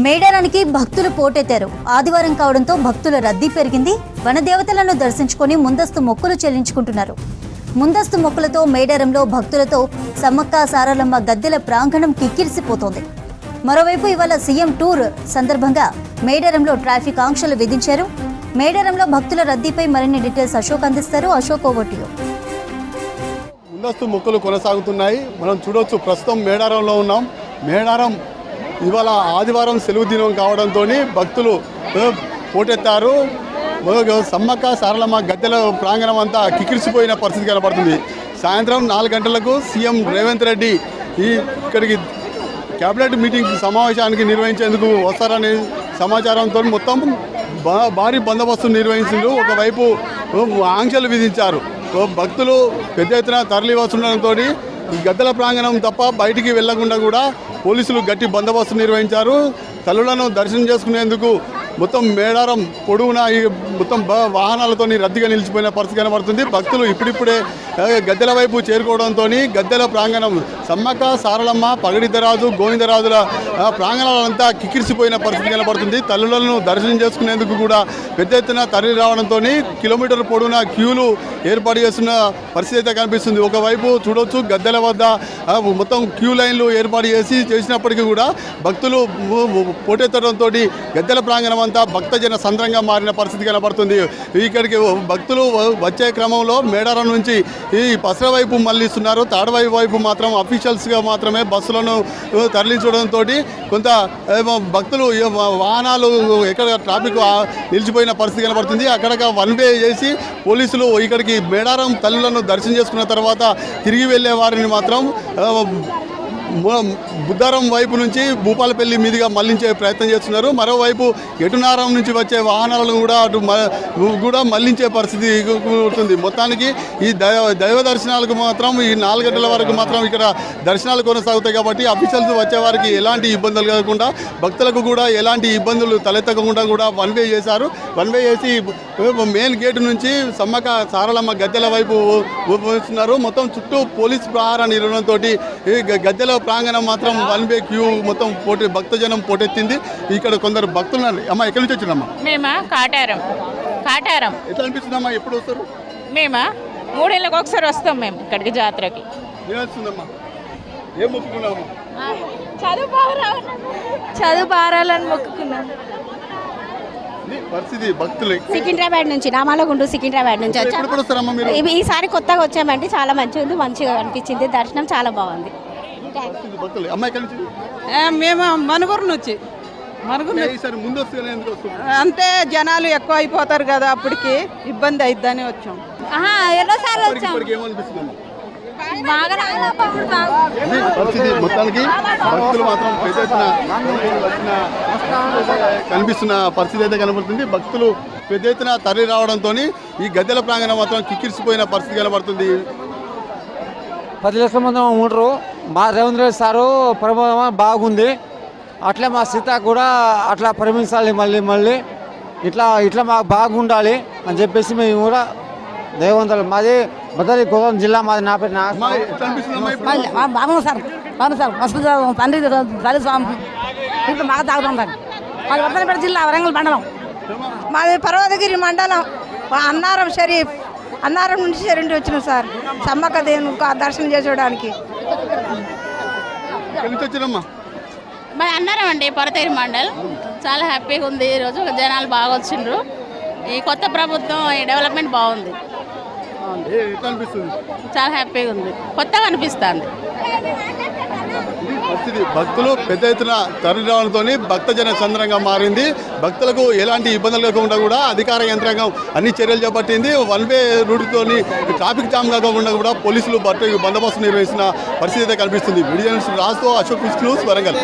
మేడారానికి భక్తులు పోటెత్తారు. ఆదివారం కావడంతో భక్తుల రద్దీ పెరిగింది. వనదేవతలను దర్శించుకొని ముందస్తు మొక్కులు చెల్లించుకుంటున్నారు. ముందస్తు మొక్కులతో మేడారంలో భక్తులతో సమ్మక్క సారలమ్మ గద్దెల ప్రాంగణం కిక్కిరిసిపోతోంది. మరోవైపు ఇవాళ సీఎం టూర్ సందర్భంగా మేడారంలో ట్రాఫిక్ ఆంక్షలు విధించారు. మేడారంలో భక్తుల రద్దీపై మరిన్ని డీటెయిల్స్ అశోక్ అందిస్తారు. Ashok, over to you. ముందస్తు మొక్కులు కొనసాగుతున్నాయి. మనం చూడొచ్చు, ప్రస్తుతం మేడారంలో ఉన్నాం. మేడారం ఇవాళ ఆదివారం సెలవు దినం కావడంతో భక్తులు పోటెత్తారు. సమ్మక్క సారలమ్మ గద్దెల ప్రాంగణం అంతా కిక్కిరిసిపోయిన పరిస్థితి కనబడుతుంది. సాయంత్రం 4 గంటలకు సీఎం రేవంత్ రెడ్డి ఇక్కడికి క్యాబినెట్ మీటింగ్ సమావేశానికి నిర్వహించేందుకు వస్తారనే సమాచారంతో మొత్తం భారీ బందోబస్తు నిర్వహించారు. ఒకవైపు ఆంక్షలు విధించారు. భక్తులు పెద్ద ఎత్తున తరలి వస్తుండడంతో గద్దెల ప్రాంగణం తప్ప బయటికి వెళ్లకుండా కూడా పోలీసులు గట్టి బందోబస్తు నిర్వహించారు. తల్లులను దర్శనం చేసుకునేందుకు మొత్తం మేడారం పొడవునా మొత్తం వాహనాలతో రద్దీగా నిలిచిపోయిన పరిస్థితి కనబడుతుంది. భక్తులు ఇప్పుడిప్పుడే గద్దెల వైపు చేరుకోవడంతో గద్దెల ప్రాంగణం సమ్మక్క సారలమ్మ పగడిద్దరాజు గోవిందరాజుల ప్రాంగణాలంతా కిక్కిరిసిపోయిన పరిస్థితి కనబడుతుంది. తల్లులను దర్శనం చేసుకునేందుకు కూడా పెద్ద ఎత్తున తరలి రావడంతో కిలోమీటర్ పొడవునా క్యూలు ఏర్పాటు చేస్తున్న పరిస్థితి అయితే కనిపిస్తుంది. ఒకవైపు చూడొచ్చు, గద్దెల వద్ద మొత్తం క్యూ లైన్లు ఏర్పాటు చేసినప్పటికీ కూడా భక్తులు పోటెత్తడంతో గద్దెల ప్రాంగణం అంతా భక్తజన సంద్రంగా మారిన పరిస్థితి కనబడుతుంది. ఇక్కడికి భక్తులు వచ్చే క్రమంలో మేడారం నుంచి ఈ పసర వైపు మళ్లిస్తున్నారు. తాడవైపు వైపు మాత్రం అఫీషియల్స్గా మాత్రమే బస్సులను తరలించడంతో కొంత భక్తులు వాహనాలు ఎక్కడ ట్రాఫిక్ నిలిచిపోయిన పరిస్థితి కనబడుతుంది. అక్కడ వన్ వే చేసి పోలీసులు ఇక్కడికి మేడారం తల్లులను దర్శనం చేసుకున్న తర్వాత తిరిగి వెళ్ళే వారిని మాత్రం బుద్ధారం వైపు నుంచి భూపాలపల్లి మీదుగా మళ్లించే ప్రయత్నం చేస్తున్నారు. మరోవైపు ఎటునారం నుంచి వచ్చే వాహనాలను కూడా మళ్లించే పరిస్థితి ఉంటుంది. మొత్తానికి ఈ దైవ దర్శనాలకు మాత్రం ఈ 4 గంటల వరకు మాత్రం ఇక్కడ దర్శనాలు కొనసాగుతాయి. కాబట్టి అఫీషియల్స్ వచ్చే వారికి ఎలాంటి ఇబ్బందులు కలగకుండా, భక్తులకు కూడా ఎలాంటి ఇబ్బందులు తలెత్తకుండా కూడా వన్ వే చేశారు. వన్ వే చేసి మెయిన్ గేటు నుంచి సమ్మక్క సారలమ్మ గద్దెల వైపు వస్తున్నారు. మొత్తం చుట్టూ పోలీస్ ప్రహార నిర్వహణతో గద్దెల ప్రాంగణం మాత్రం వన్ వే క్యూ మొత్తం భక్తజనం పోటెత్తింది. ఇక్కడ కొందరు భక్తులు అమ్మా, ఎక్కడి నుంచి వచ్చిందమ్మా? మేమా కాటారం. ఎట్లా అనిపిస్తుందమ్మా? ఎప్పుడు వస్తారు? మేమా 3 ఏళ్ళకి ఒకసారి వస్తాం మేము ఇక్కడికి జాతరకి. ఏమొస్తుందమ్మా? ఏం మొక్కుకున్నాము? చదువు బారాలని మొక్కుకున్నాం. పరిస్థితి భక్తులు సికింద్రాబాద్ నుంచి, నామాలగుండు సికింద్రాబాద్ నుంచి వచ్చాము. ఈసారి కొత్తగా వచ్చామంటే చాలా మంచిగా అనిపించింది. దర్శనం చాలా బాగుంది. మేము మనుగురు నుంచి అంటే జనాలు ఎక్కువ అయిపోతారు కదా, అప్పటికి ఇబ్బంది అయిద్దని వచ్చాం. ఎన్నోసార్లు వచ్చాం. మొత్తానికి భక్తులు మాత్రం పెద్ద ఎత్తున కనిపిస్తున్న పరిస్థితి అయితే కనబడుతుంది. భక్తులు పెద్ద ఎత్తున తరలి రావడంతో ఈ గద్దెల ప్రాంగణం మాత్రం కిక్కిరిసిపోయిన పరిస్థితి కనబడుతుంది. 10 లక్షల మంది ఉంటారు. మా రేవంత్ రెడ్డి సారు ప్రభావం బాగుంది. అట్లా మా సీత కూడా అట్లా పరిమించాలి. మళ్ళీ ఇట్లా మాకు బాగుండాలి అని చెప్పేసి మేము కూడా దేవంతలు. మాది భద్రాద్రి కొత్తగూడెం జిల్లా. మాది నా పేరు బాగుంది సార్. మస్తు తండ్రి తల్లి స్వామి ఇప్పుడు బాగా తాగుతాం సార్. మాది వర్ధనపేట జిల్లా, వరంగల్ మండలం. మాది పర్వతగిరి మండలం, అన్నారం షరీఫ్. అన్నారం నుంచి షరీఫ్ వచ్చినాం సార్ సమ్మక్క దేవుని దర్శనం చేసుకోవడానికి. మరి అన్నారం అండి, పర్వతగిరి మండల్. చాలా హ్యాపీగా ఉంది. ఈరోజు జనాలు బాగా వచ్చిండ్రు. ఈ కొత్త ప్రభుత్వం ఈ డెవలప్మెంట్ బాగుంది. చాలా హ్యాపీగా ఉంది. కొత్తగా అనిపిస్తుంది. భక్తులు పెద్ద ఎత్తున తరలి రావడంతో భక్తజన సంద్రంగా మారింది. భక్తులకు ఎలాంటి ఇబ్బందులు లేకుండా కూడా అధికార యంత్రాంగం అన్ని చర్యలు చేపట్టింది. వన్ వే రూట్తో ట్రాఫిక్ జామ్ కాకుండా కూడా పోలీసులు బందోబస్తు నిర్వహిస్తున్న పరిస్థితి అయితే కనిపిస్తుంది. వీడియో రాజుతో అశోక్ న్యూస్, వరంగల్.